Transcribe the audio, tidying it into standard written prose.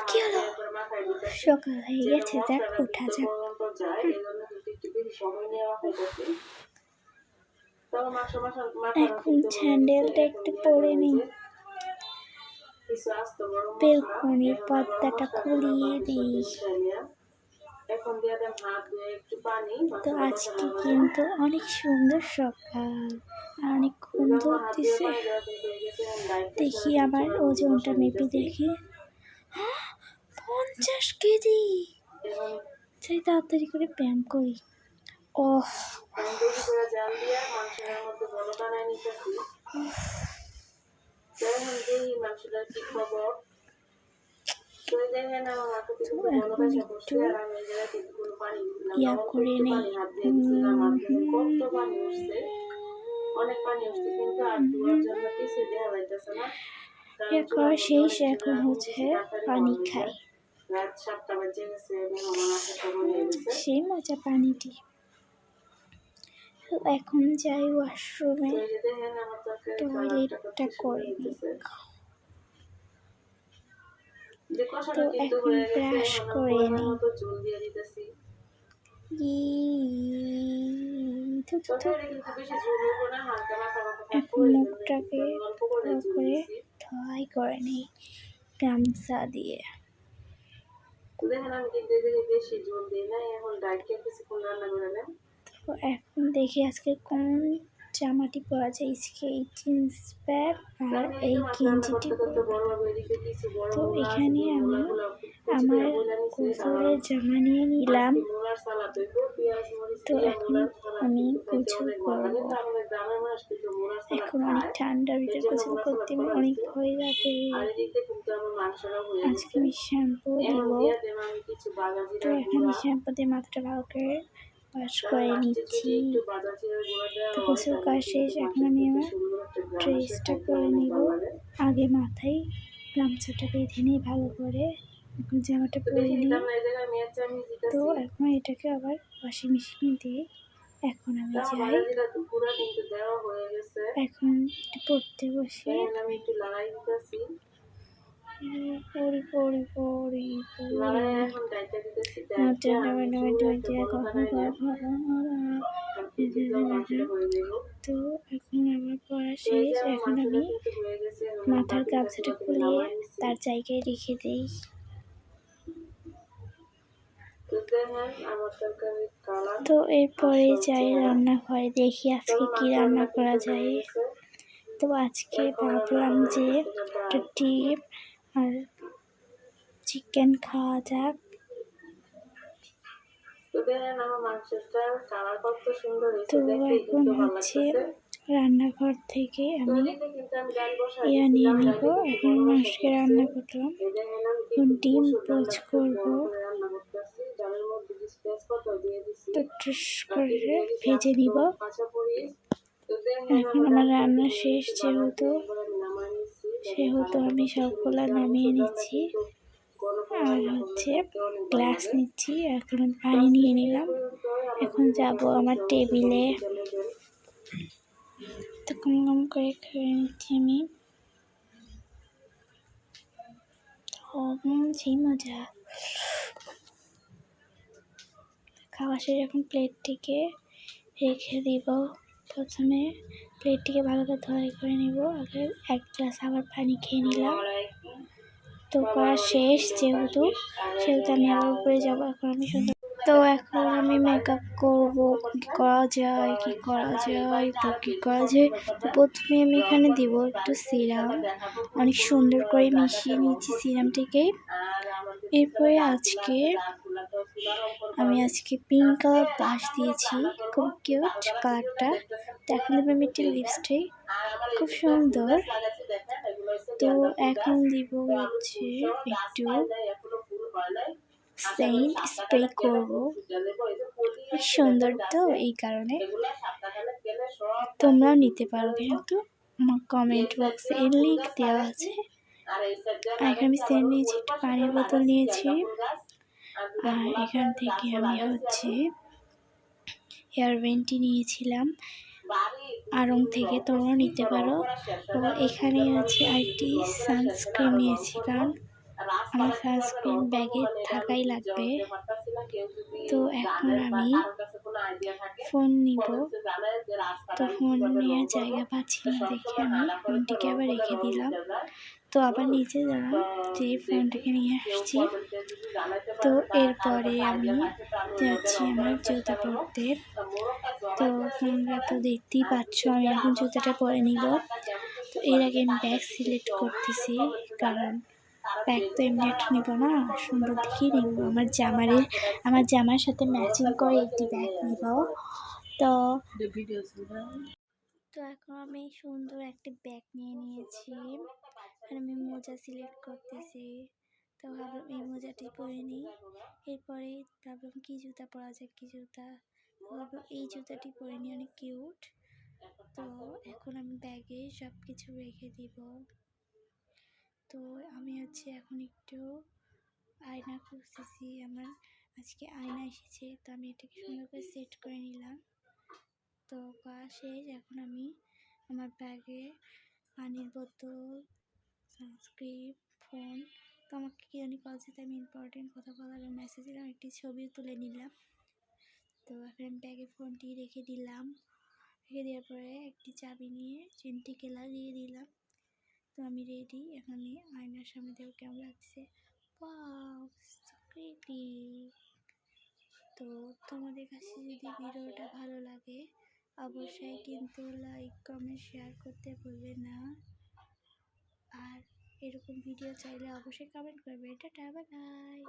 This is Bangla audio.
কি হলো? সকাল হয়ে গেছে, যাক ওঠা যাক। এখন স্যান্ডেলটা একটু পরে নিই, বেলকনির পর্দাটা খুলিয়ে দিই। তো আজকে কিন্তু অনেক সুন্দর সকাল, অনেক ঘুম ধরতেছে। দেখি আমার ওজনটা মেপে দেখি, 50 কেজি। চাই তাড়াতাড়ি করে ব্যায়াম করি। ওহ, এখন একটু ইয়া করে নেই। শেষ, এখন হচ্ছে পানি খাই। সেই মজা পানিটি। এখন যাই ওয়াশরুমে, টয়লেটটা করে নিই। তো এখন ব্রাশ করে নিই। এখন মুখটাকে ভালো করে ধোয়াই করে নিই গামছা দিয়ে। তো এখন দেখি আজকে কোন জামাটি পরা যায়। এই জিন্স প্যান্ট আর এই গেঞ্জিটি পরবো। তো এখানে আমি আমার গোসলের জামা নিয়ে নিলাম। তো এখন আমি গোসল করবো। এখন অনেক ঠান্ডার ভিতরে গোসল করতে অনেক ভয় লাগে। আজকে আমি শ্যাম্পু দিব। তো এখন শ্যাম্পু দিয়ে মাথাটা ভালো করে ওয়াশ করে নিচ্ছি। তো গোসল করা শেষ, এখন আমি আমার ড্রেসটা পরে নিব। আগে মাথায় গামছাটা বেঁধে নিই ভালো করে, এখন জামাটা পরে নিই। তো এখন এটাকে আবার ওয়াশিং মেশিনে দিয়ে এখন আমি যাই। এখন পড়তে বসে তো এখন আমার পড়া শেষ। এখন আমি মাথার গামছাটা খুলিয়ে তার জায়গায় রেখে দেই। তো এরপরে যাই রান্নাঘরে, দেখি আজকে কি রান্না করা যায়। তো আজকে ভাবলাম যে একটা ডিম আর চিকেন খাওয়া যাক। তো এখন হচ্ছে রান্নাঘর থেকে আমি নিয়ে নিব। এখন মাছকে রান্না করলাম, এখন ডিম পোচ করবো। তো টুস করে ভেজে নিব। এখন আমার রান্না শেষ, সেহেতু আমি সবগুলা নামিয়ে নিচ্ছি। আর হচ্ছে গ্লাস নিচ্ছি, এখন পানি নিয়ে নিলাম। এখন যাব আমার টেবিলে। তো কম করে খেয়ে নিচ্ছি আমি। সেই মজা। খাওয়া শেষ, এখন প্লেটটিকে রেখে দিব। প্রথমে প্লেটটিকে ভালো করে ধোয়াই করে নিব। আগে এক গ্লাস আবার পানি খেয়ে নিলাম। তো করা শেষ, যেহেতু আমি আবার উপরে যাবো। এখন আমি এখন আমি মেকআপ করবো। কি করা যায়। তো প্রথমে আমি এখানে দিব একটু সিরাম, অনেক সুন্দর করে মিশিয়ে নিচ্ছি সিরামটিকে। এরপরে আমি আজকে পিঙ্ক কালার ব্লাশ দিয়েছি, খুব কিউট কালারটা। এখন দেবো আমি একটি লিপস্টিক, খুব সুন্দর। তো এখন দিব হচ্ছে একটু সেন্ট স্প্রে করবো, সুন্দর তো এই কারণে। তোমরাও নিতে পারো, কিন্তু আমার কমেন্ট বক্সে এর লিঙ্ক দেওয়া আছে। এখানে আমি সেন্ট নিয়েছি, একটু পানির বোতল নিয়েছি। আর এখান থেকে আমি হচ্ছে হেয়ার ব্যান্ডটি নিয়েছিলাম। আড়ং থেকে, তোমরা নিতে পারো। তো এখানে হচ্ছে আরেকটি সানস্ক্রিন নিয়েছি, কারণ আমার সানস্ক্রিন ব্যাগে থাকাই লাগবে। তো এখন আমি ফোন নিব, তো ফোন নেওয়ার জায়গা পাচ্ছি না দেখে আমি ফোনটিকে আবার রেখে দিলাম। তো আবার নিচে গেলাম, যে ফোনটাকে নিয়ে আসছি। তো এরপরে আমি যাচ্ছি আমার জুতা পরতে। তো তোমরা তো দেখতেই পাচ্ছ আমি এখন জুতাটা পরে নিব। তো এর আগে আমি ব্যাগ সিলেক্ট করতেছি, কারণ ব্যাগ তো এমনি একটা নিব না, সুন্দর দেখেই নিব। আমার জামার সাথে ম্যাচিং করে একটি ব্যাগ নিব। তো এখন আমি সুন্দর একটি ব্যাগ নিয়ে নিয়েছি। আর আমি মোজা সিলেক্ট করতেছি। তো ভাবলাম এই মোজাটি পরে নিই। এরপরে ভাবলাম কী জুতা পরা যায়, কী জুতা, ভাবলাম এই জুতাটি পরে নিই, অনেক কিউট। তো এখন আমি ব্যাগে সব কিছু রেখে দিব। তো আমি হচ্ছে এখন একটু আয়না খুঁজতেছি। আমার আজকে আয়না এসেছে, তো আমি এটাকে সুন্দর করে সেট করে নিলাম। তো শেষ। এখন আমি আমার ব্যাগে পানির বোতল, সানস্ক্রিন, ফোন, তো আমাকে কি জানি কল যেতে, আমি ইম্পর্টেন্ট কথা বলার মেসেজ দিলাম, একটি ছবিও তুলে নিলাম। তো এখন ব্যাগে ফোনটি রেখে দিলাম। রেখে দেওয়ার পরে একটি চাবি নিয়ে চেনটিকে লাগিয়ে দিলাম। তো আমি রেডি। এখন আমি আয়নার সামনে দেখব কেমন লাগছে। Wow, so pretty. তো তোমাদের কাছে যদি ভিডিওটা ভালো লাগে অবশ্যই কিন্তু লাইক, কমেন্ট, শেয়ার করতে ভুলবে না। আর এরকম ভিডিও চাইলে অবশ্যই কমেন্ট করবে। Tata, bye bye.